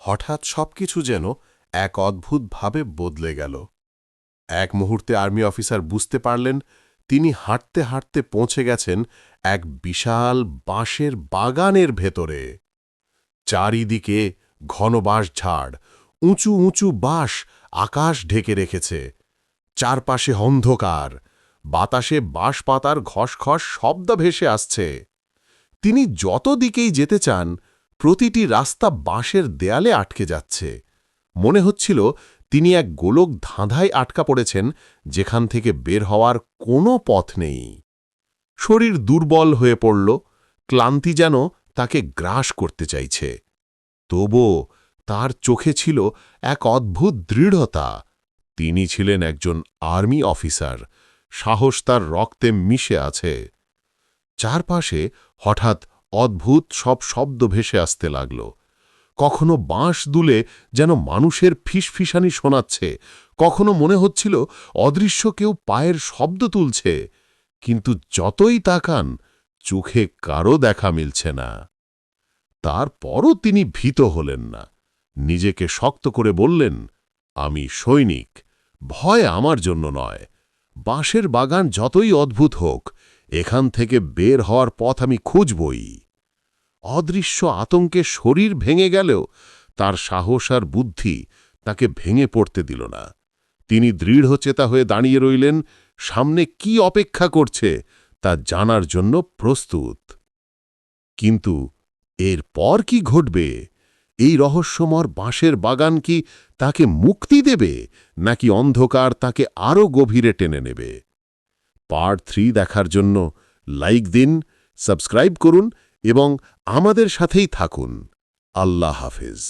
হঠাৎ সবকিছু যেন এক অদ্ভুতভাবে বদলে গেল। এক মুহূর্তে আর্মি অফিসার বুঝতে পারলেন তিনি হাঁটতে হাঁটতে পৌঁছে গেছেন এক বিশাল বাঁশের বাগানের ভেতরে। চারিদিকে ঘন বাঁশঝাড়, উঁচু উঁচু বাঁশ আকাশ ঢেকে রেখেছে। চারপাশে অন্ধকার, বাতাসে বাঁশপাতার খসখস শব্দ ভেসে আসছে। তিনি যত দিকেই যেতে চান প্রতিটি রাস্তা বাঁশের দেয়ালে আটকে যাচ্ছে। মনে হচ্ছিল তিনি এক গোলক ধাঁধায় আটকা পড়েছেন, যেখান থেকে বের হওয়ার কোনো পথ নেই। শরীর দুর্বল হয়ে পড়ল, ক্লান্তি যেন তাকে গ্রাস করতে চাইছে। তবুও তার চোখে ছিল এক অদ্ভুত দৃঢ়তা। তিনি ছিলেন একজন আর্মি অফিসার, সাহস তার রক্তে মিশে আছে। চারপাশে হঠাৎ অদ্ভুত সব শব্দ ভেসে আসতে লাগল। কখনো বাঁশ দুলে যেন মানুষের ফিসফিসানি শোনাচ্ছে, কখনো মনে হচ্ছিল অদৃশ্য কেউ পায়ের শব্দ তুলছে। কিন্তু যতই তাকান চোখে কারো দেখা মিলছে না। তারপরও তিনি ভীত হলেন না। নিজেকে শক্ত করে বললেন, আমি সৈনিক, ভয় আমার জন্য নয়। বাঁশের বাগান যতই অদ্ভুত হোক, এখান থেকে বের হওয়ার পথ আমি খুঁজবই। অদৃশ্য আতঙ্কে শরীর ভেঙে গেলেও তার সাহস আর বুদ্ধি তাকে ভেঙে পড়তে দিল না। তিনি দৃঢ়চেতা হয়ে দাঁড়িয়ে রইলেন, সামনে কি অপেক্ষা করছে তা জানার জন্য প্রস্তুত। কিন্তু এরপর কি ঘটবে? এই রহস্যময় বাঁশের বাগান কি তাকে মুক্তি দেবে, নাকি অন্ধকার তাকে আরও গভীরে টেনে নেবে? পার্ট 3 দেখার জন্য লাইক দিন, সাবস্ক্রাইব করুন এবং আমাদের সাথেই থাকুন। আল্লাহ হাফেজ।